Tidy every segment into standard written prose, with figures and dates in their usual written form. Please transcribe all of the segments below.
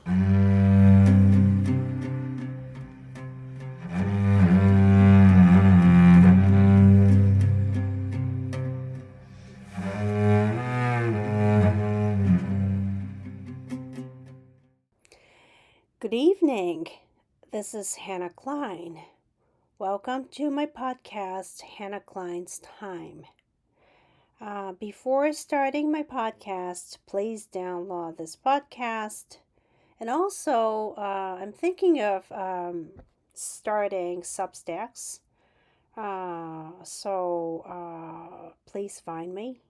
Good evening. This is Hannah Klein. Welcome to my podcast, Hannah Klein's Time. Before starting my podcast, please download this podcast. And also, I'm thinking of starting Substacks. So please find me.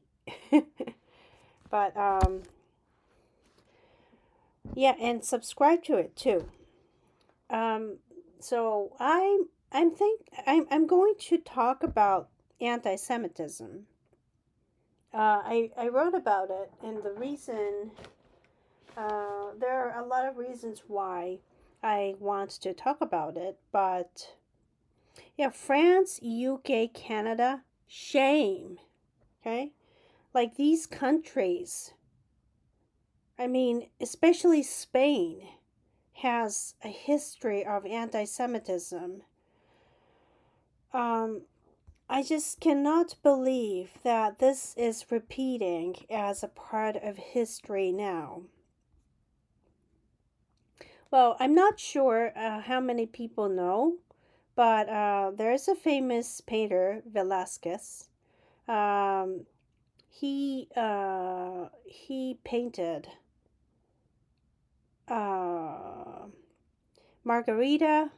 But yeah, and subscribe to it too. So I'm going to talk about anti-Semitism. I wrote about it, and the reason there are a lot of reasons why I want to talk about it, but yeah, France, UK, Canada, shame. Okay, like these countries. I mean, especially Spain has a history of anti-Semitism. Um, I just cannot believe that this is repeating as a part of history now. Well, I'm not sure how many people know, but there's a famous painter, Velasquez. Um, he painted uh, Margarita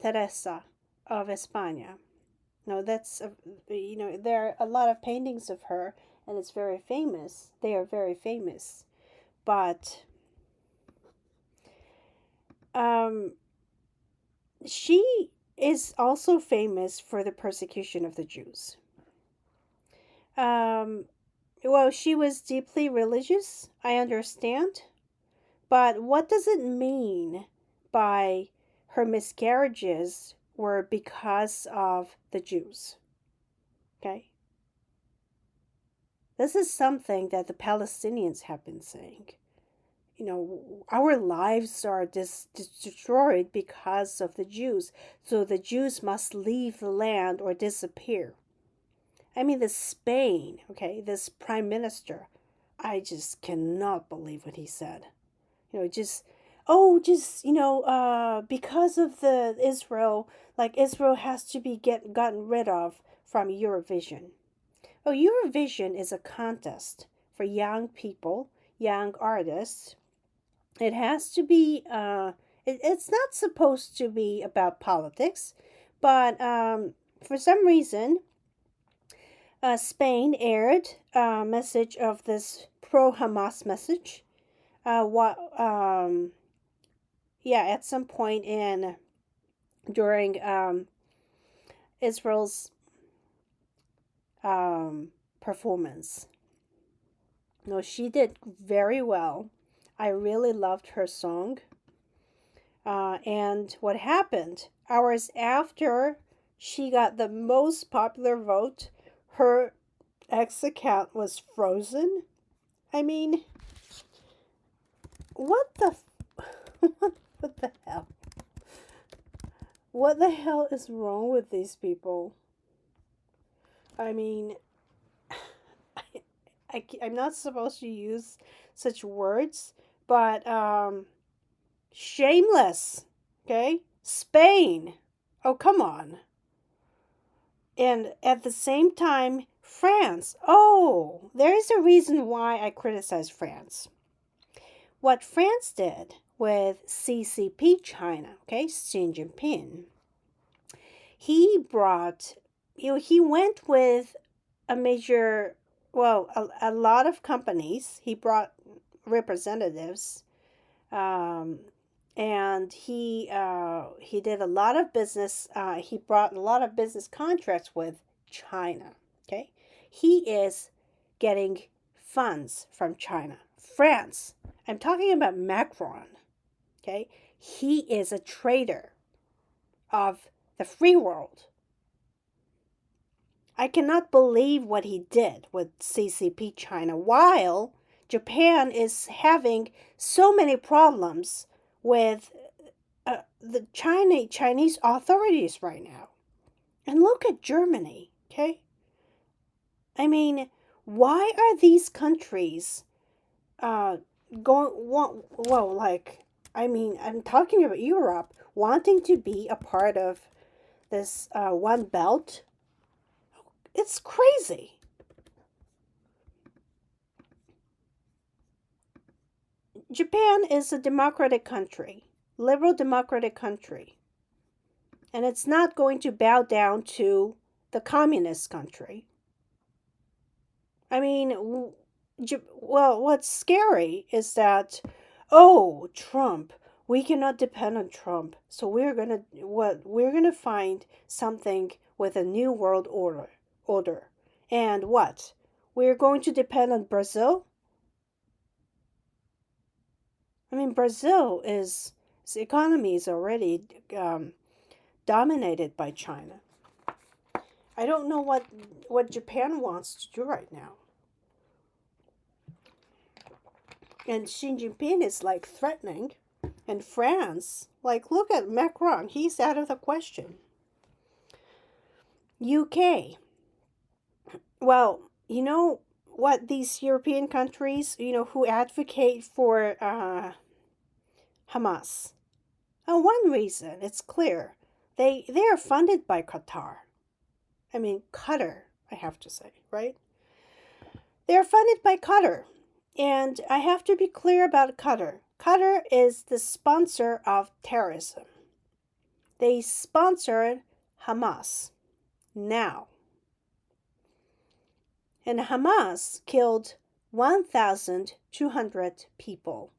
Teresa of España. No, there are a lot of paintings of her, and it's very famous. They are very famous, but um, she is also famous for the persecution of the Jews. Um, well, she was deeply religious, I understand, but what does it mean by her miscarriages were because of the Jews? Okay. This is something that the Palestinians have been saying. Our lives are destroyed because of the Jews, so the Jews must leave the land or disappear. I mean, Spain, okay, this prime minister, I just cannot believe what he said. Because of the Israel, like Israel has to be gotten rid of from Eurovision. Oh, Eurovision is a contest for young people, young artists. It has to be, it's not supposed to be about politics, but for some reason, Spain aired a message of this pro Hamas message. At some point during Israel's performance. No, she did very well. I really loved her song. And what happened? Hours after she got the most popular vote, her X account was frozen. I mean, what the what the hell? What the hell is wrong with these people? I mean, I'm not supposed to use such words, but shameless. Okay? Spain. Oh, come on. And at the same time, France. Oh, there is a reason why I criticize France. What France did with CCP China, okay, Xi Jinping, he went with a major, a lot of companies. He brought representatives, and he did a lot of business. He brought a lot of business contracts with China. Okay, he is getting funds from China. France. I'm talking about Macron. Okay, he is a traitor of the free world. I cannot believe what he did with CCP China while Japan is having so many problems with the Chinese authorities right now. And look at Germany, okay? I mean, why are these countries uh, well, like, I mean, I'm talking about Europe wanting to be a part of this one belt? It's crazy. Japan is a democratic country, liberal democratic country, and it's not going to bow down to the communist country. I mean, well, what's scary is that, oh, Trump, we cannot depend on Trump, so we're gonna find something with a new world order, and what? We're going to depend on Brazil. I mean, Brazil is its economy is already dominated by China. I don't know what Japan wants to do right now. And Xi Jinping is like threatening. And France, like, look at Macron, he's out of the question. UK, well, you know what, these European countries, who advocate for Hamas. One reason, it's clear, they are funded by Qatar. I mean, Qatar, I have to say, right? They're funded by Qatar. And I have to be clear about Qatar. Qatar is the sponsor of terrorism. They sponsored Hamas now. And Hamas killed 1,200 people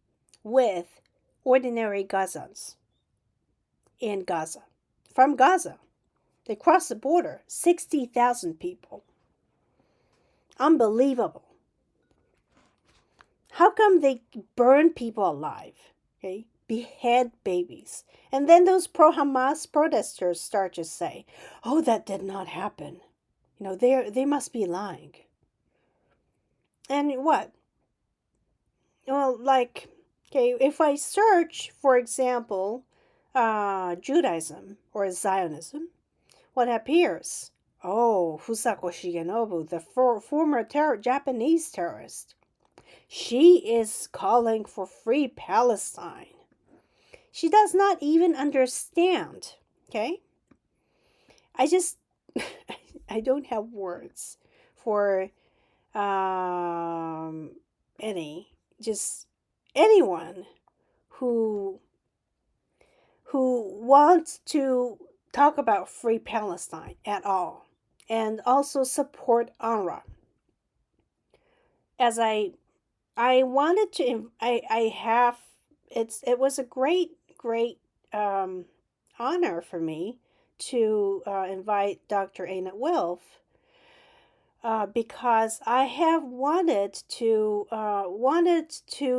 with ordinary Gazans in Gaza. From Gaza. They crossed the border, 60,000 people. Unbelievable. How come they burn people alive? Okay? Behead babies. And then those pro-Hamas protesters start to say, oh, that did not happen. They must be lying. And what? Well, like, okay, if I search, for example, Judaism or Zionism, what appears? Oh, Fusako Shigenobu, the former Japanese terrorist. She is calling for free Palestine. She does not even understand, okay? I just, I don't have words for anyone who wants to talk about free Palestine at all, and also support UNRWA. As I wanted to, it was a great honor for me to invite Dr. Anna Wilf, because I have wanted to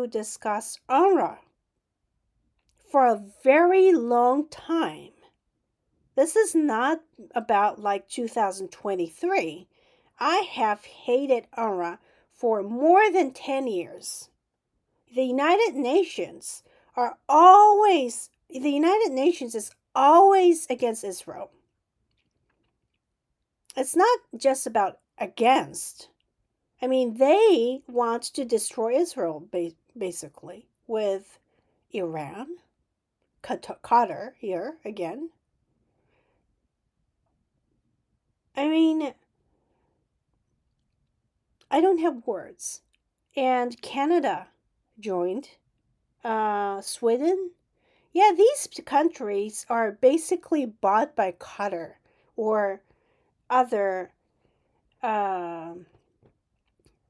discuss UNRWA for a very long time. This is not about like 2023. I have hated UNRWA for more than 10 years. The United Nations is always against Israel. It's not just about against. I mean, they want to destroy Israel, basically, with Iran, Qatar here again. I mean, I don't have words. And Canada joined. Sweden. Yeah, these countries are basically bought by Qatar or other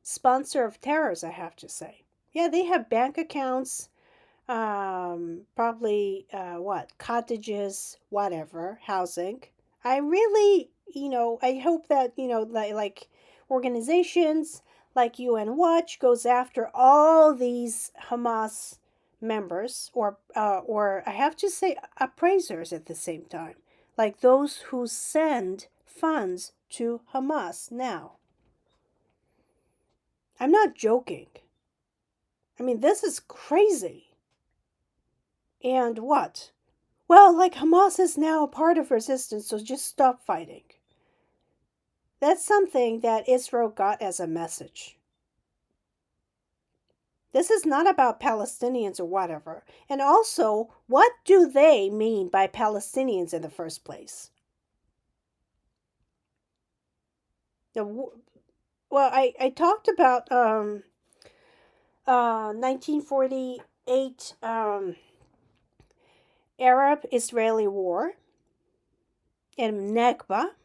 sponsor of terrors, I have to say. Yeah, they have bank accounts, probably cottages, whatever, housing. I really, I hope that, like organizations like UN Watch goes after all these Hamas members, or I have to say appraisers at the same time, like those who send funds to Hamas now. I'm not joking. I mean, this is crazy. And what? Well, like Hamas is now a part of resistance, so just stop fighting. That's something that Israel got as a message. This is not about Palestinians or whatever. And also, what do they mean by Palestinians in the first place? The, well, I talked about 1948 Arab-Israeli War and Nakba.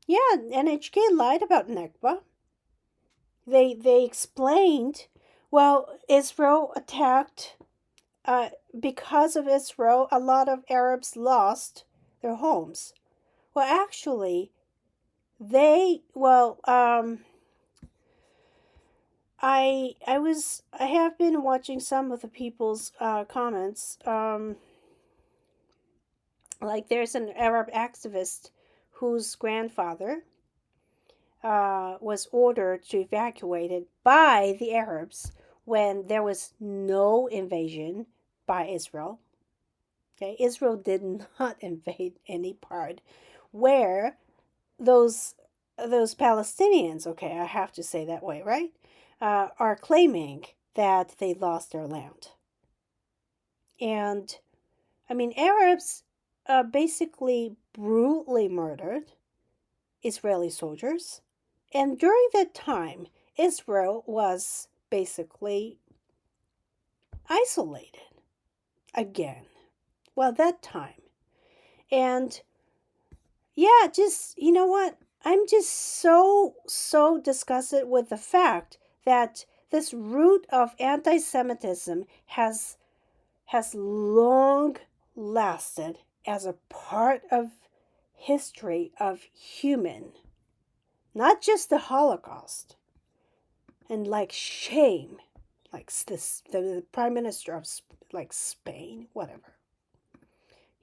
Yeah, NHK lied about Nakba. They explained, well, Israel attacked. Because of Israel, a lot of Arabs lost their homes. Well, actually, I have been watching some of the people's comments. Like there's an Arab activist whose grandfather was ordered to evacuate it by the Arabs when there was no invasion by Israel. Okay, Israel did not invade any part where those Palestinians, okay, I have to say that way, right, are claiming that they lost their land. And I mean, Arabs basically brutally murdered Israeli soldiers. And during that time, Israel was basically isolated again. Well, that time. And yeah, just, you know what? I'm just so disgusted with the fact that this root of anti-Semitism has long lasted as a part of history of human, not just the Holocaust. And like shame, like this, the prime minister of like Spain, whatever.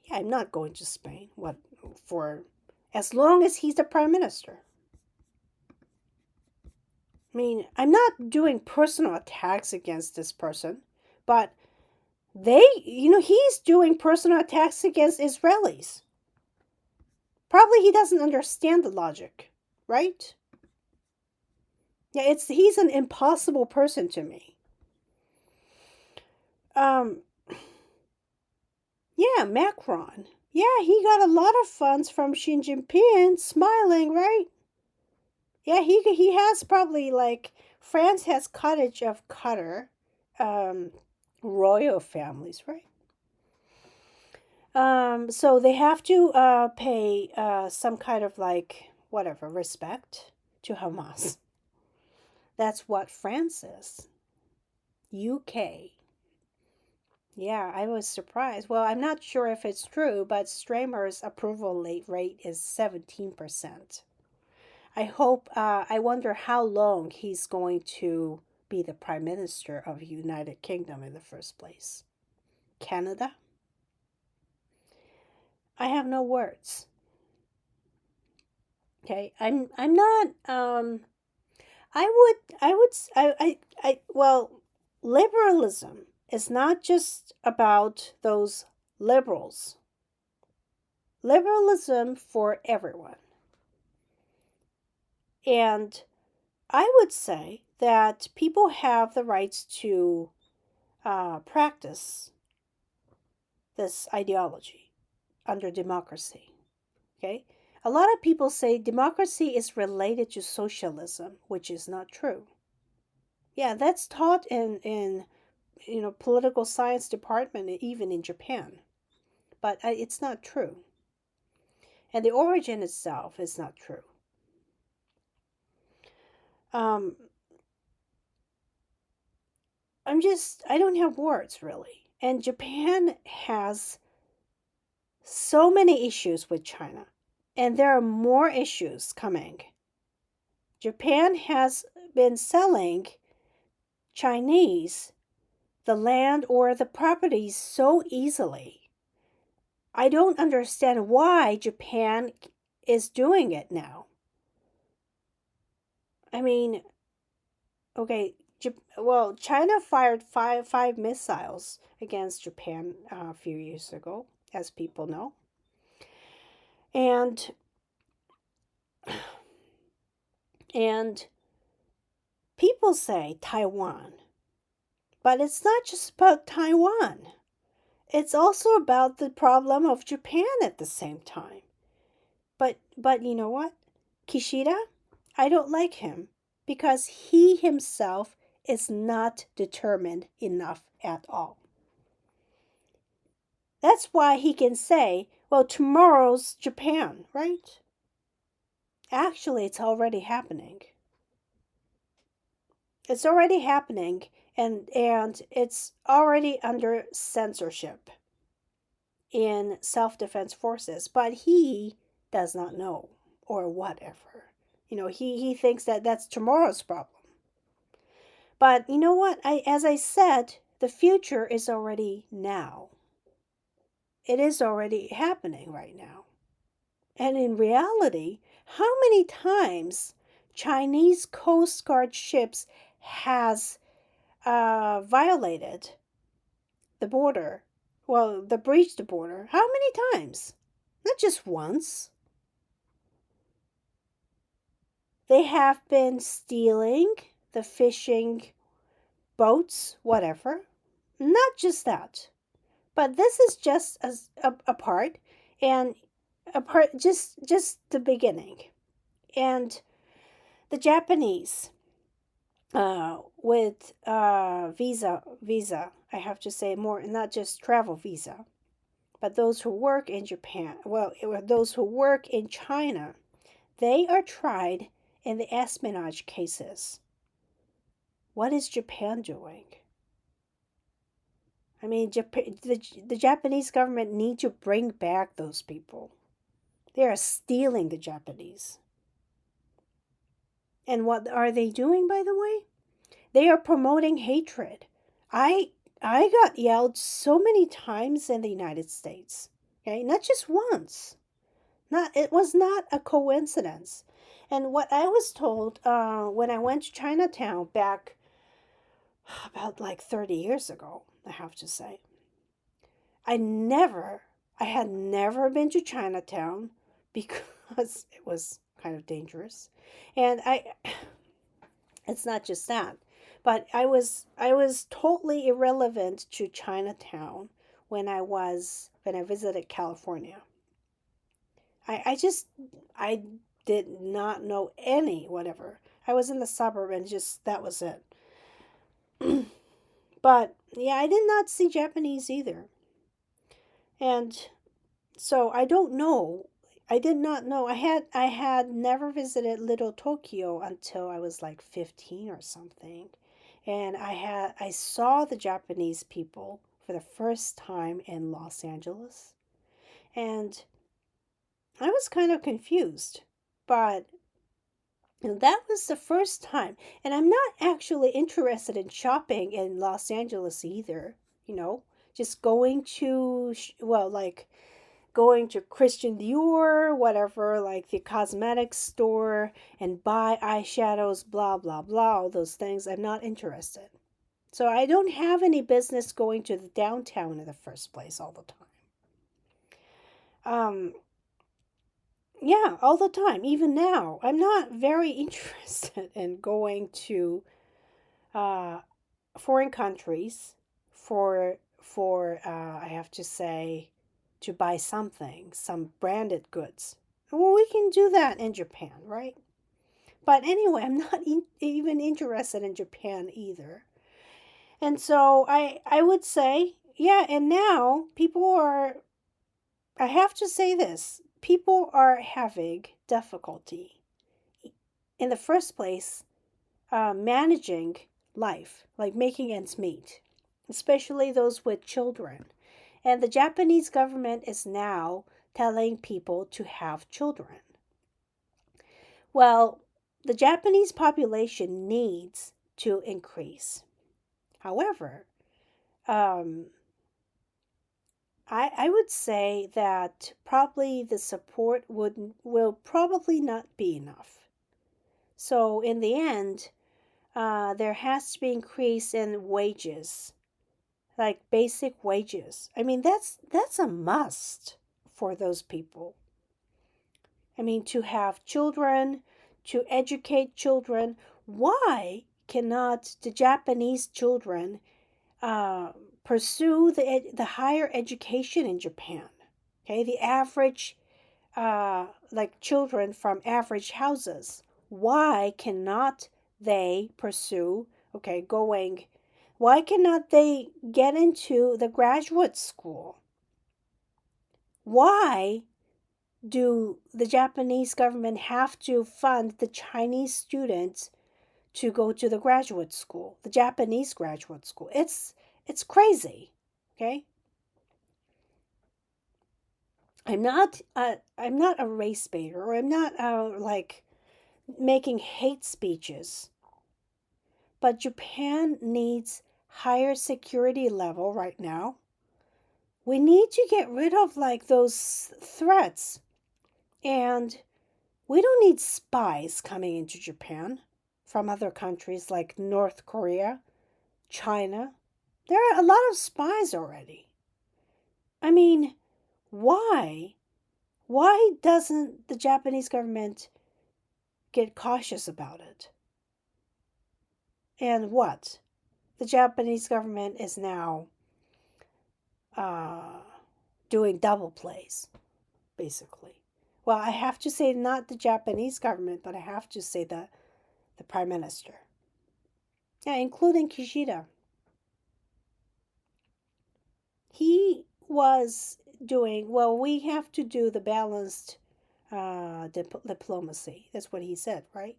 Yeah, I'm not going to Spain. What for? As long as he's the prime minister. I mean, I'm not doing personal attacks against this person, but he's doing personal attacks against Israelis. Probably he doesn't understand the logic, right? Yeah, he's an impossible person to me. Yeah, Macron. Yeah, he got a lot of funds from Xi Jinping, smiling, right? Yeah, he has probably like France has cottage of Qatar, royal families, right? So they have to pay some kind of like whatever respect to Hamas. That's what France is. UK. Yeah, I was surprised. Well, I'm not sure if it's true, but Stramer's approval rate is 17%. I wonder how long he's going to be the Prime Minister of the United Kingdom in the first place. Canada? I have no words. Okay, I'm not, well, liberalism is not just about those liberals. Liberalism for everyone. And I would say that people have the rights to practice this ideology under democracy. Okay? A lot of people say democracy is related to socialism, which is not true. Yeah, that's taught in political science department, even in Japan. But it's not true. And the origin itself is not true. I don't have words really. And Japan has so many issues with China, and there are more issues coming. Japan has been selling Chinese the land or the properties so easily. I don't understand why Japan is doing it now. I mean, okay, Well, China fired five missiles against Japan a few years ago, as people know. And and people say Taiwan, but it's not just about Taiwan. It's also about the problem of Japan at the same time. But you know what? Kishida, I don't like him because he himself is not determined enough at all. That's why he can say, well, tomorrow's Japan, right? Actually, it's already happening. It's already happening, and it's already under censorship in self-defense forces, but he does not know or whatever. He thinks that that's tomorrow's problem. But you know what? As I said, the future is already now. It is already happening right now. And in reality, how many times Chinese Coast Guard ships has violated the border? Well, the breached the border. How many times? Not just once. They have been stealing the fishing boats, whatever. Not just that, but this is just a part, and a part just the beginning. And the Japanese, with visa, I have to say more, not just travel visa, but those who work in Japan, well, those who work in China, they are tried in the espionage cases. What is Japan doing? I mean, the Japanese government need to bring back those people. They are stealing the Japanese. And what are they doing, by the way? They are promoting hatred. I I got yelled so many times in the United States. Okay, not just once. Not It was not a coincidence. And what I was told when I went to Chinatown back about like 30 years ago, I have to say, I had never been to Chinatown because it was kind of dangerous. And it's not just that, but I was totally irrelevant to Chinatown when I visited California. I did not know any whatever. I was in the suburb and just that was it. But yeah, I did not see Japanese either. And so I don't know. I did not know. I had never visited Little Tokyo until I was like 15 or something. And I saw the Japanese people for the first time in Los Angeles. And I was kind of confused. But that was the first time. And I'm not actually interested in shopping in Los Angeles either, you know, just going to, well, like going to Christian Dior, whatever, like the cosmetics store, and buy eyeshadows, blah, blah, blah, all those things. I'm not interested. So I don't have any business going to the downtown in the first place all the time. Um, yeah, all the time, even now. I'm not very interested in going to uh, foreign countries for I have to say, to buy something, some branded goods. Well, we can do that in Japan, right? But anyway, I'm not even interested in Japan either. And so I would say, yeah, and now people are, I have to say this, people are having difficulty in the first place managing life, like making ends meet, especially those with children. And the Japanese government is now telling people to have children. Well, the Japanese population needs to increase. However, um, I would say that probably the support will probably not be enough. So in the end, there has to be increase in wages, like basic wages. I mean, that's a must for those people. I mean, to have children, to educate children. Why cannot the Japanese children uh, pursue the higher education in Japan? Okay, the average like children from average houses. Why cannot they pursue, okay, going, why cannot they get into the graduate school? Why do the Japanese government have to fund the Chinese students to go to the graduate school, the Japanese graduate school? It's crazy, okay? I'm not a race baiter, or I'm not like making hate speeches. But Japan needs higher security level right now. We need to get rid of like those threats. And we don't need spies coming into Japan from other countries like North Korea, China. There are a lot of spies already. I mean, why? Why doesn't the Japanese government get cautious about it? And what? The Japanese government is now uh, doing double plays, basically. Well, I have to say not the Japanese government, but I have to say the prime minister. Yeah, including Kishida. He was doing, well, we have to do the balanced diplomacy. That's what he said, right?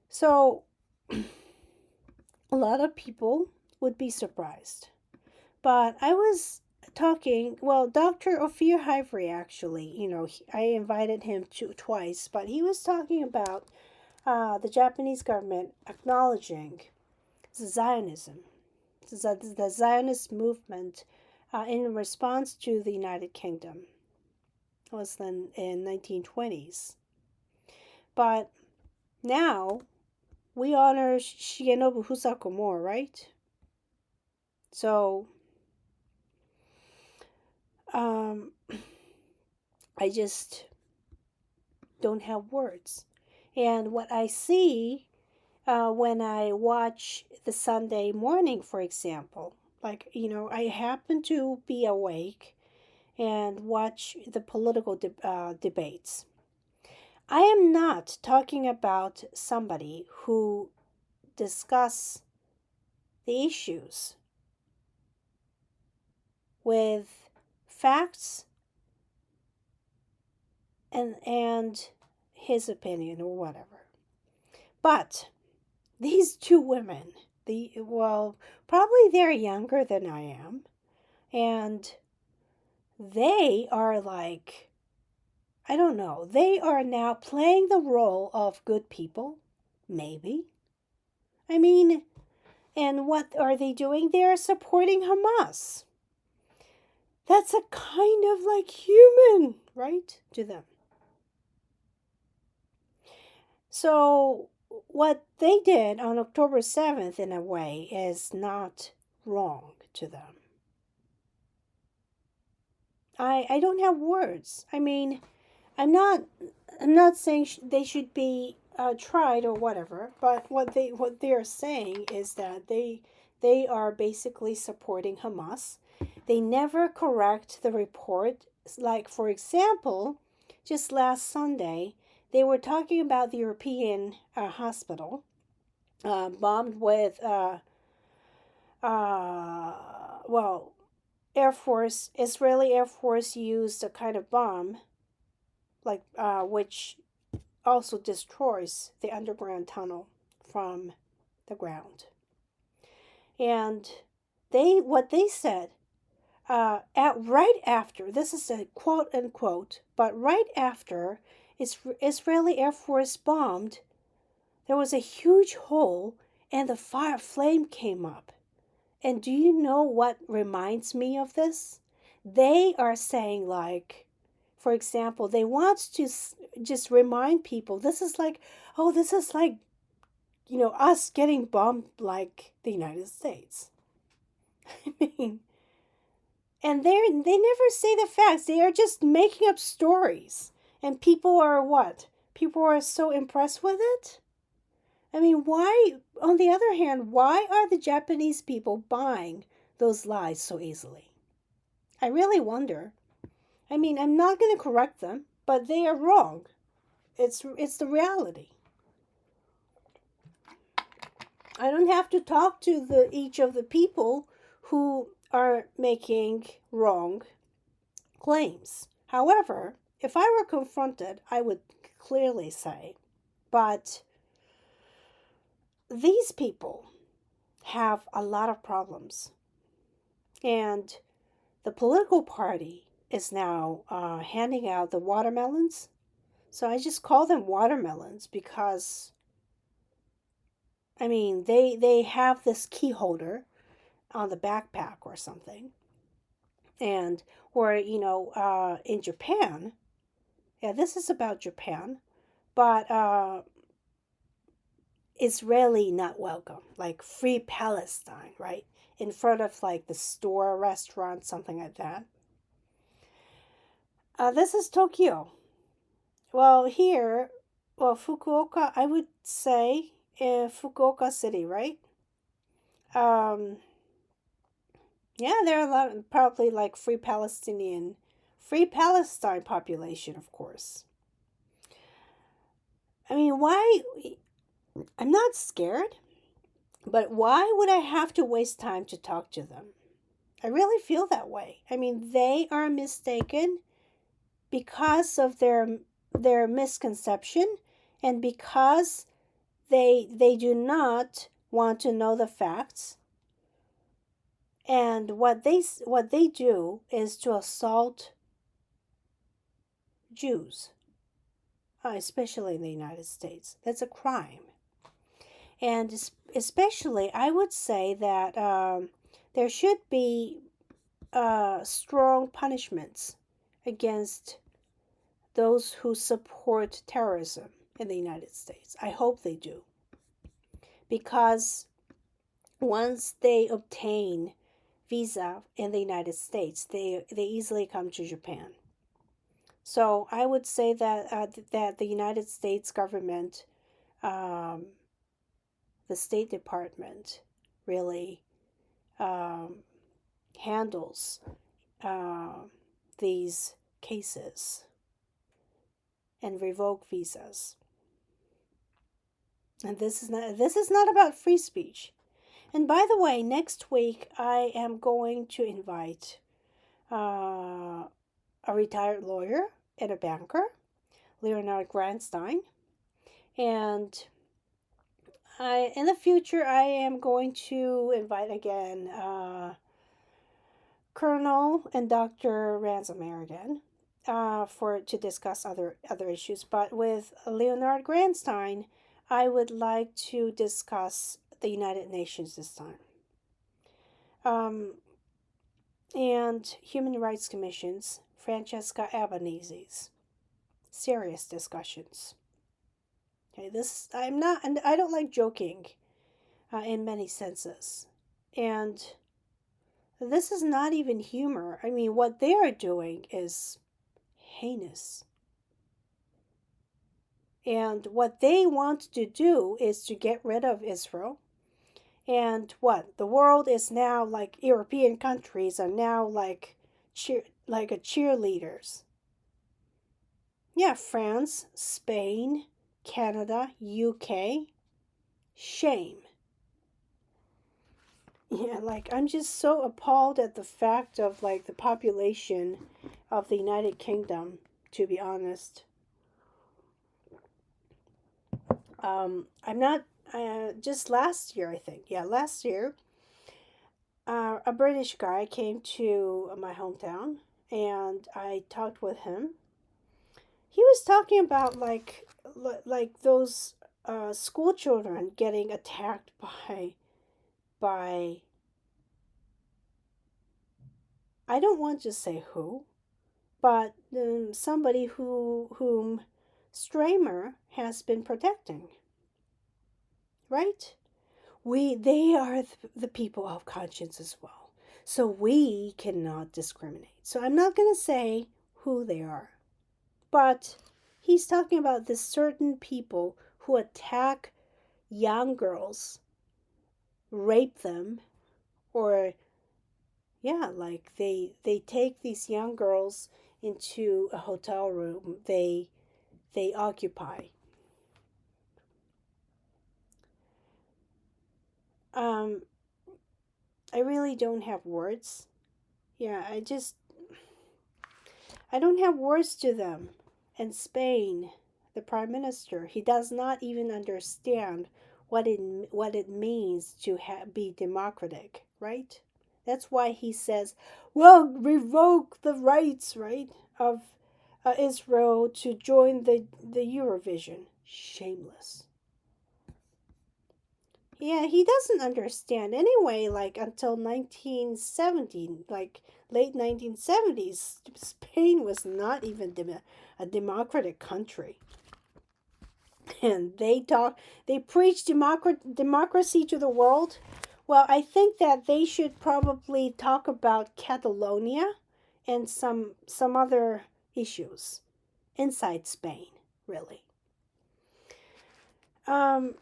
So, a lot of people would be surprised. But I was talking, well, Dr. Ophir Hivory actually, I invited him to twice, but he was talking about the Japanese government acknowledging Zionism, the Zionist movement in response to the United Kingdom. It was then in 1920s. But now we honor Shigenobu Husako more, right? So I just don't have words. And what I see when I watch the Sunday morning, for example, like, I happen to be awake and watch the political debates. I am not talking about somebody who discuss the issues with facts and his opinion or whatever. But these two women, probably they're younger than I am, and they are like, I don't know, they are now playing the role of good people, maybe. I mean, and what are they doing? They're supporting Hamas. That's a kind of like human, right, to them. So, what they did on October 7th, in a way, is not wrong to them. I don't have words. I mean, I'm not saying they should be tried or whatever, but what they are saying is that they are basically supporting Hamas. They never correct the report. Like, for example, just last Sunday, they were talking about the European hospital bombed with, Israeli Air Force used a kind of bomb, like which also destroys the underground tunnel from the ground. And what they said, right after, this is a quote unquote, but right after Israeli Air Force bombed, there was a huge hole and the flame came up. And do you know what reminds me of this? They are saying, like, for example, they want to just remind people, this is like us getting bombed like the United States. I mean, and they never say the facts. They are just making up stories. And people are what? People are so impressed with it? I mean, why, on the other hand, why are the Japanese people buying those lies so easily? I really wonder. I mean, I'm not going to correct them, but they are wrong. It's the reality. I don't have to talk to the each of the people who are making wrong claims. However, if I were confronted, I would clearly say, but these people have a lot of problems. And the political party is now handing out the watermelons. So I just call them watermelons because, I mean, they have this key holder on the backpack or something. And, or, in Japan, yeah, this is about Japan, but Israeli not welcome, like free Palestine, right? In front of like the store, restaurant, something like that. This is Tokyo. Well, here, well, Fukuoka, I would say Fukuoka City, right? Um, yeah, there are a lot, probably like free Palestine population, of course. I mean, why? I'm not scared, but why would I have to waste time to talk to them? I really feel that way. I mean, they are mistaken because of their misconception and because they do not want to know the facts, and what they do is to assault Jews, especially in the United States. That's a crime. And especially I would say that there should be strong punishments against those who support terrorism in the United States. I hope they do. Because once they obtain visa in the United States, they easily come to Japan. So I would say that the United States government, um, the State Department, really um, handles uh, these cases and revoke visas. And this is not about free speech. And by the way, next week I am going to invite uh, a retired lawyer and a banker, Leonard Grandstein, and in the future I am going to invite again Colonel and Dr. Ransomware again for to discuss other issues. But with Leonard Grandstein, I would like to discuss the United Nations this time. And Human Rights Commission's Francesca Albanese's serious discussions. Okay, this I'm not, and I don't like joking in many senses, and this is not even humor. I mean, what they are doing is heinous. And what they want to do is to get rid of Israel. And what? The world is now like European countries are now like a cheerleaders. Yeah, France, Spain, Canada, UK. Shame. Yeah, like I'm just so appalled at the fact of like the population of the United Kingdom, to be honest. I'm not, just last year, I think. Yeah, last year, a British guy came to my hometown and I talked with him. He was talking about like those school children getting attacked by I don't want to say who, but somebody whom Stramer has been protecting. right? They are the people of conscience as well. So we cannot discriminate. So I'm not going to say who they are, but he's talking about the certain people who attack young girls, rape them, or yeah, like they take these young girls into a hotel room. They occupy. Um, I really don't have words. Yeah, I don't have words to them. And Spain, the prime minister, he does not even understand what it means to be democratic, right? That's why he says, "Well, revoke the rights, right, of Israel to join the Eurovision." Shameless. Yeah, he doesn't understand anyway. Like until 1917, like late 1970s, Spain was not even a democratic country, and they preach democracy to the world. Well, I think that they should probably talk about Catalonia and some other issues inside Spain, really. Um,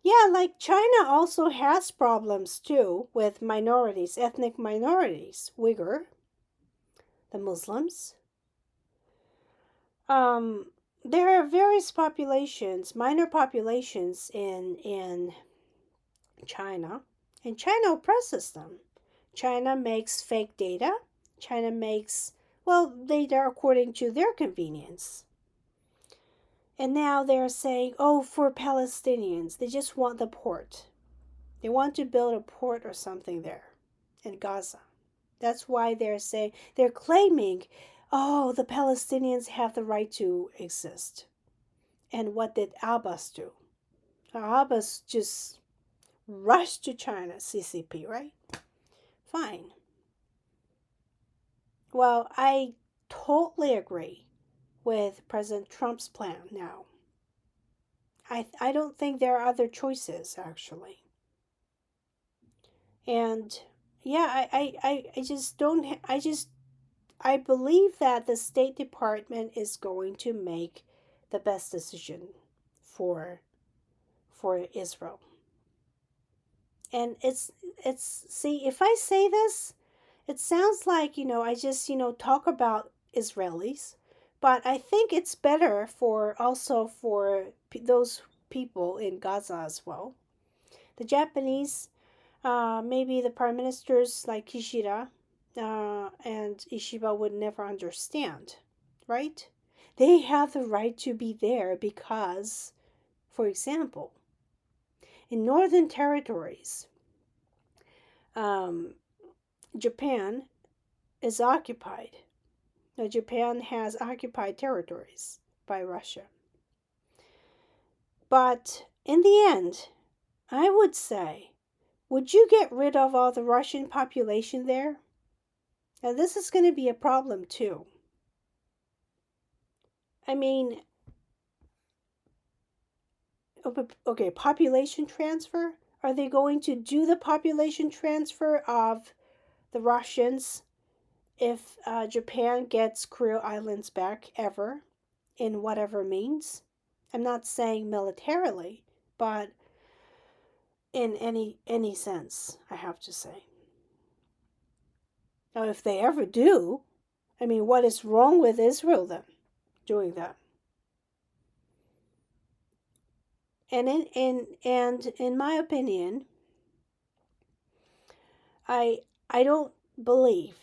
Yeah, like China also has problems too with minorities, ethnic minorities, Uyghur, the Muslims. Um, there are various populations, minor populations in China, and China oppresses them. China makes fake data. China makes, well, data according to their convenience. And now they're saying, oh, for Palestinians, they just want the port. They want to build a port or something there in Gaza. That's why they're claiming, oh, the Palestinians have the right to exist. And what did Abbas do? Abbas just rushed to China, CCP, right? Fine. Well, I totally agree with President Trump's plan now. I don't think there are other choices, actually. And yeah, I just don't, I believe that the State Department is going to make the best decision for for Israel. And it's see, if I say this, it sounds like, I just, talk about Israelis, but I think it's better for also for those people in Gaza as well. The Japanese, maybe the prime ministers like Kishida and Ishiba would never understand, right? They have the right to be there because, for example, in northern territories, um, Japan is occupied. Now, Japan has occupied territories by Russia. But in the end, I would say, would you get rid of all the Russian population there? Now, this is going to be a problem too. I mean, okay, population transfer? Are they going to do the population transfer of the Russians if Japan gets Kuril Islands back ever, in whatever means? I'm not saying militarily, but in any sense, I have to say. Now, if they ever do, I mean, what is wrong with Israel then doing that? And in my opinion, I I don't believe,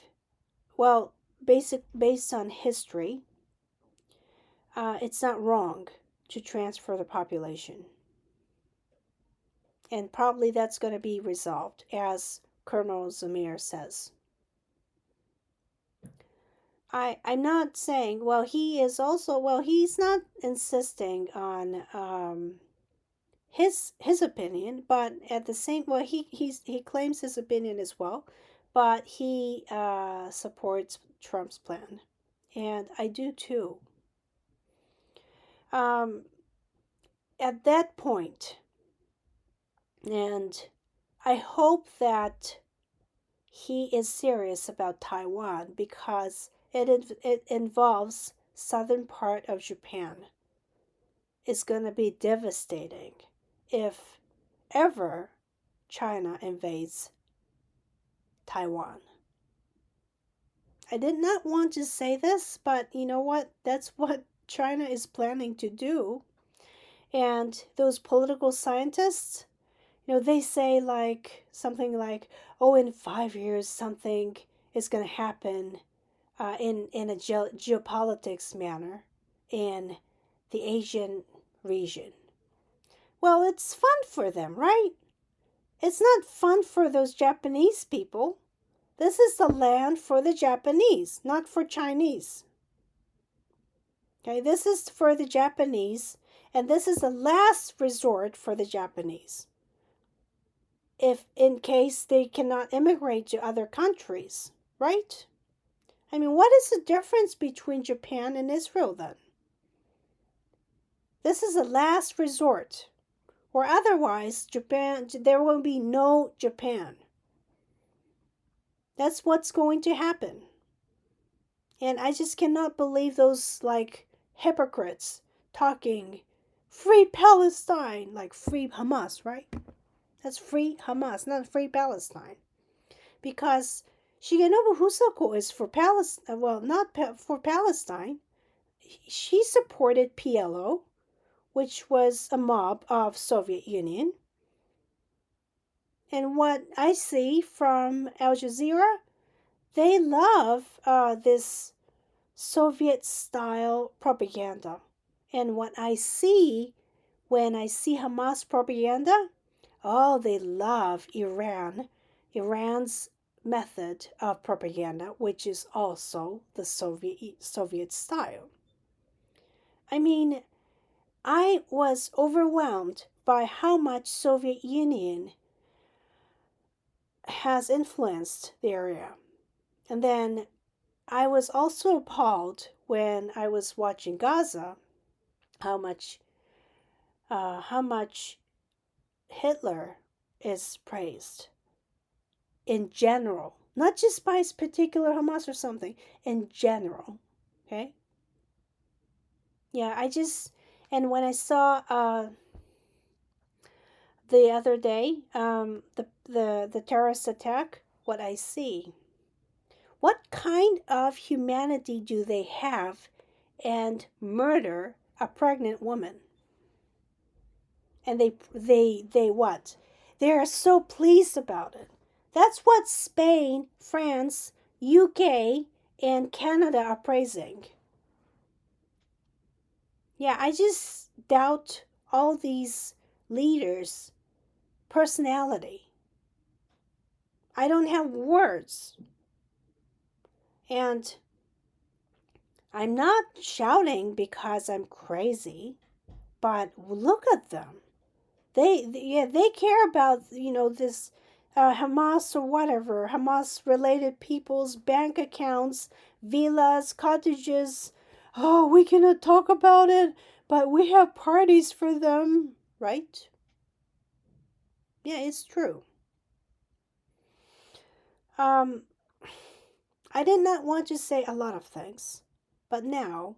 well, based on history, it's not wrong to transfer the population, and probably that's going to be resolved, as Colonel Zamir says. I'm not saying, well, he is also, well, he's not insisting on his opinion, but at the same, well, he claims his opinion as well, but he supports Trump's plan, and I do too. Um, at that point, and I hope that he is serious about Taiwan because it involves southern part of Japan. It's going to be devastating if ever China invades Taiwan. I did not want to say this, but you know what? That's what China is planning to do. And those political scientists, they say like something like, "Oh, in 5 years, something is going to happen in a geopolitics manner in the Asian region." Well, it's fun for them, right? It's not fun for those Japanese people. This is the land for the Japanese, not for Chinese. Okay, this is for the Japanese, and this is the last resort for the Japanese. If in case they cannot immigrate to other countries, right? I mean, what is the difference between Japan and Israel then? This is the last resort, or otherwise, there will be no Japan. That's what's going to happen. And I just cannot believe those like hypocrites talking free Palestine, like free Hamas, right? That's free Hamas, not free Palestine. Because Shigenobu Husako is for Palestine, well, not for Palestine. She supported PLO, which was a mob of Soviet Union. And what I see from Al Jazeera, they love this Soviet-style propaganda. And what I see when I see Hamas propaganda, oh, they love Iran's method of propaganda, which is also the Soviet style. I mean, I was overwhelmed by how much Soviet Union has influenced the area. And then I was also appalled when I was watching Gaza, how much Hitler is praised in general, not just by his particular Hamas or something, in general. Okay. Yeah, and when I saw the other day the terrorist attack, what I see. What kind of humanity do they have and murder a pregnant woman? And they what? They are so pleased about it. That's what Spain, France, UK, and Canada are praising. Yeah, I just doubt all these leaders' personality. I don't have words. And I'm not shouting because I'm crazy, but look at them. They care about, this Hamas or whatever, Hamas related people's bank accounts, villas, cottages. Oh, we cannot talk about it, but we have parties for them, right? Yeah, it's true. I did not want to say a lot of things, but now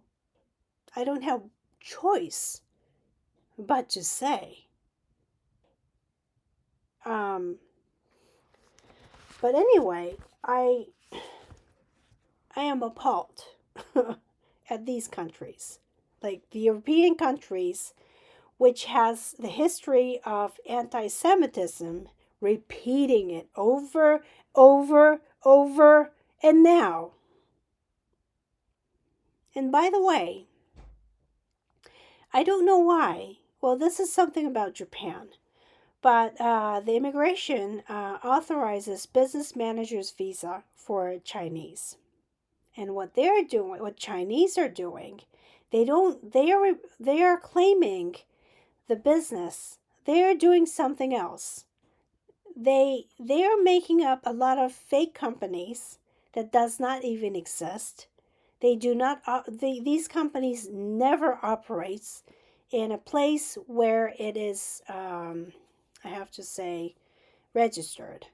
I don't have choice but to say. But anyway, I am appalled at these countries, like the European countries, which has the history of anti-Semitism, repeating it over, and now. And by the way, I don't know why. Well, this is something about Japan. But the immigration authorizes business managers visa for Chinese. And what they're doing, what Chinese are doing, they are claiming the business. They are doing something else. They are making up a lot of fake companies that does not even exist. They do not. These companies never operates in a place where it is, I have to say, registered.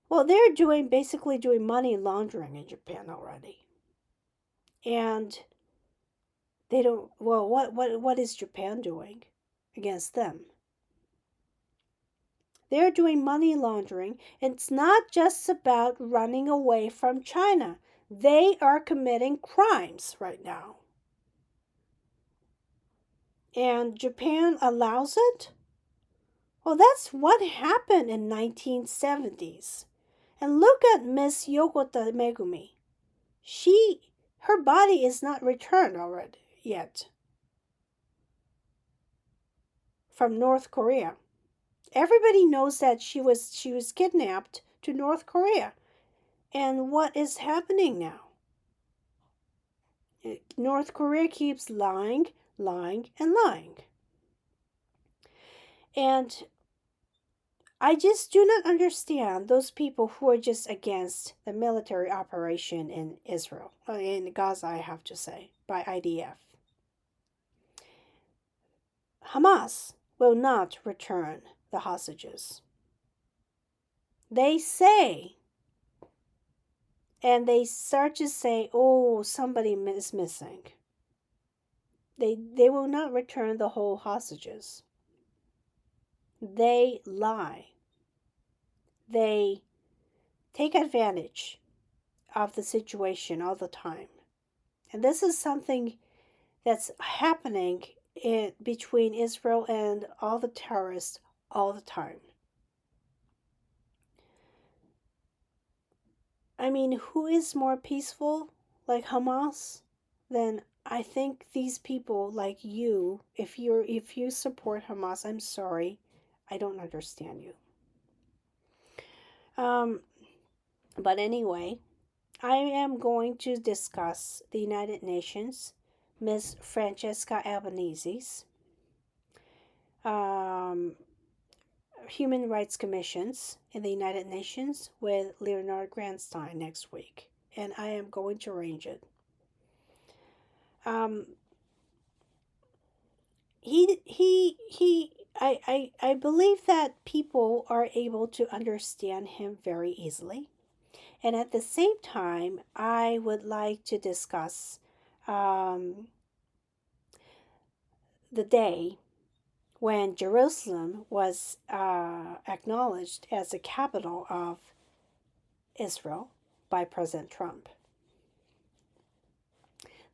Well, they're basically doing money laundering in Japan already. And they don't, well, what is Japan doing against them? They're doing money laundering. It's not just about running away from China. They are committing crimes right now. And Japan allows it? Well, that's what happened in 1970s. And look at Miss Yokota Megumi. Her body is not returned already yet from North Korea. Everybody knows that she was kidnapped to North Korea. And what is happening now? North Korea keeps lying, lying, and lying. And I just do not understand those people who are just against the military operation in Israel, in Gaza, I have to say, by IDF. Hamas will not return the hostages. They say, and they start to say, oh, somebody is missing. They will not return the whole hostages. They lie. They take advantage of the situation all the time. And this is something that's happening between Israel and all the terrorists all the time. I mean, who is more peaceful, like Hamas, than I think these people like you? If you support Hamas, I'm sorry, I don't understand you. But anyway, I am going to discuss the United Nations, Ms. Francesca Albanese's Human Rights Commissions in the United Nations with Leonard Grandstein next week, and I am going to arrange it. I believe that people are able to understand him very easily. And at the same time, I would like to discuss the day when Jerusalem was acknowledged as the capital of Israel by President Trump.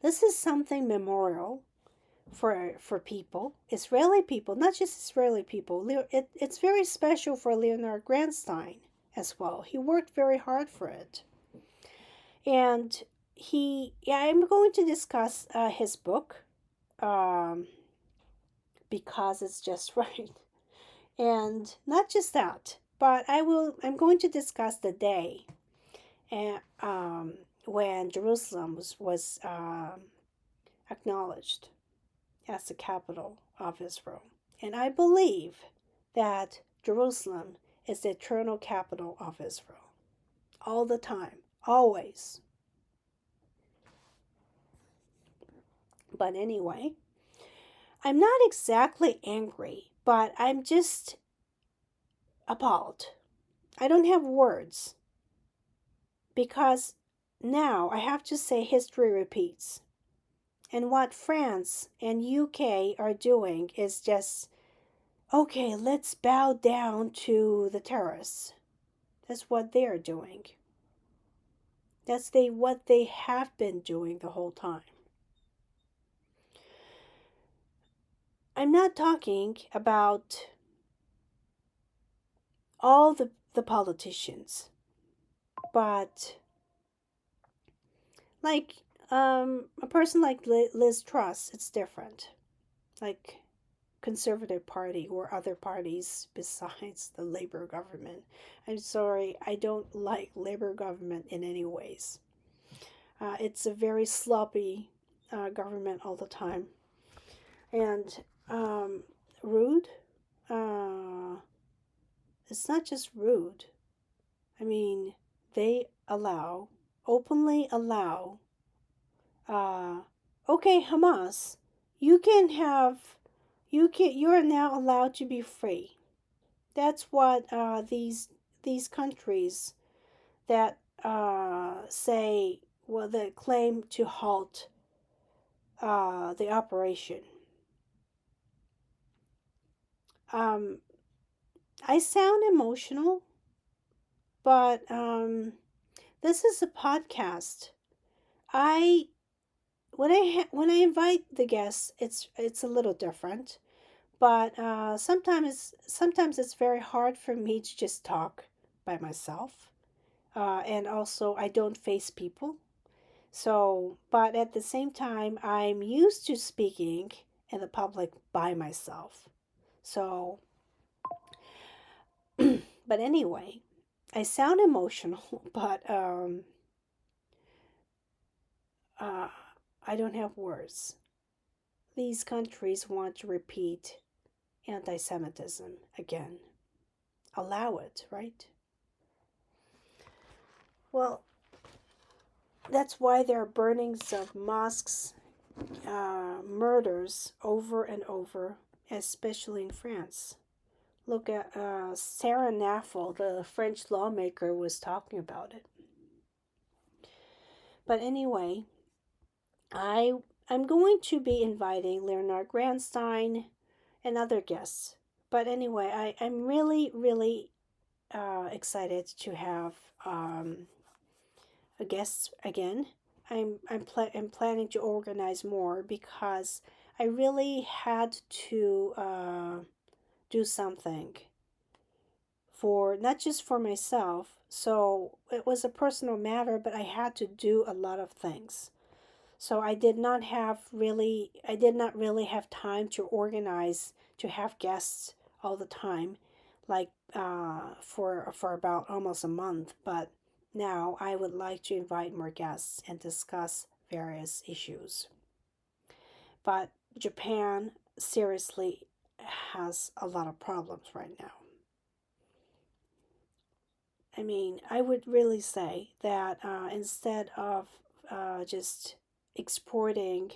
This is something memorial for people, Israeli people, not just Israeli people. It's very special for Leonard Grandstein as well. He worked very hard for it. And I'm going to discuss his book, Because It's Just Right. And not just that, but I'm going to discuss the day when Jerusalem was acknowledged as the capital of Israel. And I believe that Jerusalem is the eternal capital of Israel. All the time. Always. But anyway, I'm not exactly angry, but I'm just appalled. I don't have words. Because now I have to say history repeats. And what France and UK are doing is just, okay, let's bow down to the terrorists. That's what they're doing. That's what they have been doing the whole time. I'm not talking about all the politicians, but like a person like Liz Truss, it's different. Like Conservative Party or other parties besides the Labour government. I'm sorry, I don't like Labour government in any ways. It's a very sloppy government all the time. And rude, it's not just rude. I mean, they openly allow, okay, Hamas, you can have, you are now allowed to be free. That's what these countries that say, well, that claim to halt the operation. Um, I sound emotional, but this is a podcast. I when I invite the guests, it's a little different. But sometimes it's very hard for me to just talk by myself, and also I don't face people. So, but at the same time, I'm used to speaking in the public by myself. So, but anyway, I sound emotional, but uh, I don't have words. These countries want to repeat anti Semitism again. Allow it, right? Well, that's why there are burnings of mosques, murders over and over, especially in France. Look at Sarah Naffel, the French lawmaker, was talking about it. But anyway, I I'm going to be inviting Leonard Grandstein and other guests. But anyway, I'm really excited to have a guest again. I'm planning to organize more because I really had to do something for not just for myself. So it was a personal matter, but I had to do a lot of things. So I did not really have time to organize to have guests all the time, like for about almost a month. But now I would like to invite more guests and discuss various issues. But Japan seriously has a lot of problems right now. I mean, I would really say that instead of just exporting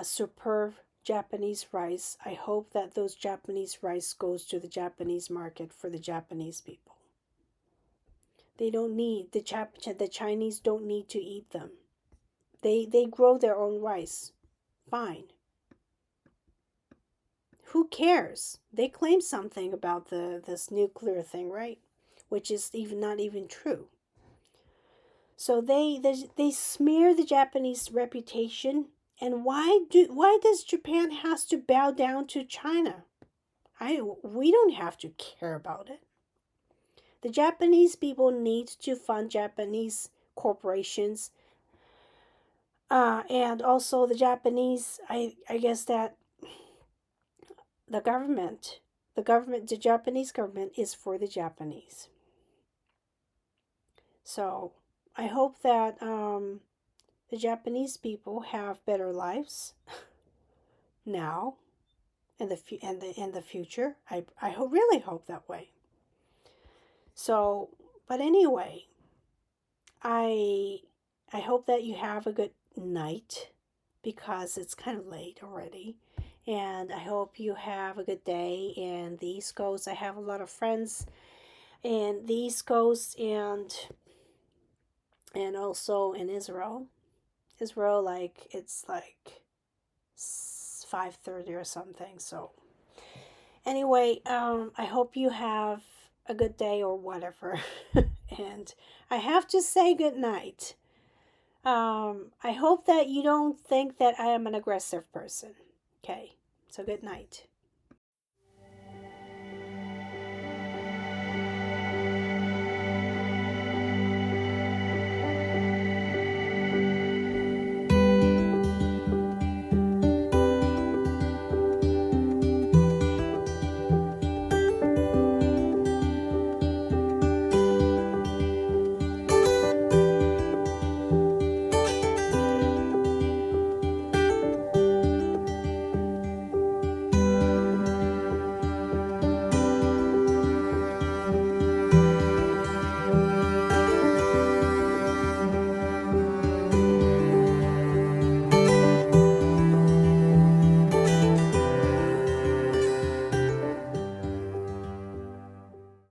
superb Japanese rice, I hope that those Japanese rice goes to the Japanese market for the Japanese people. They don't need the Chinese don't need to eat them. They grow their own rice. Fine. Who cares? They claim something about this nuclear thing, right? Which is even not even true. So they smear the Japanese reputation. And why does Japan has to bow down to China? We don't have to care about it. The Japanese people need to fund Japanese corporations, and also the Japanese. I guess that the government, the Japanese government is for the Japanese. So I hope that the Japanese people have better lives now in the future. Really hope that way. So, but anyway, I I hope that you have a good night because it's kind of late already. And I hope you have a good day in the East Coast. I have a lot of friends in the East Coast and also in Israel. Israel, like it's like 5:30 or something. So anyway, I hope you have a good day or whatever. And I have to say good night. I hope that you don't think that I am an aggressive person. Okay, so good night.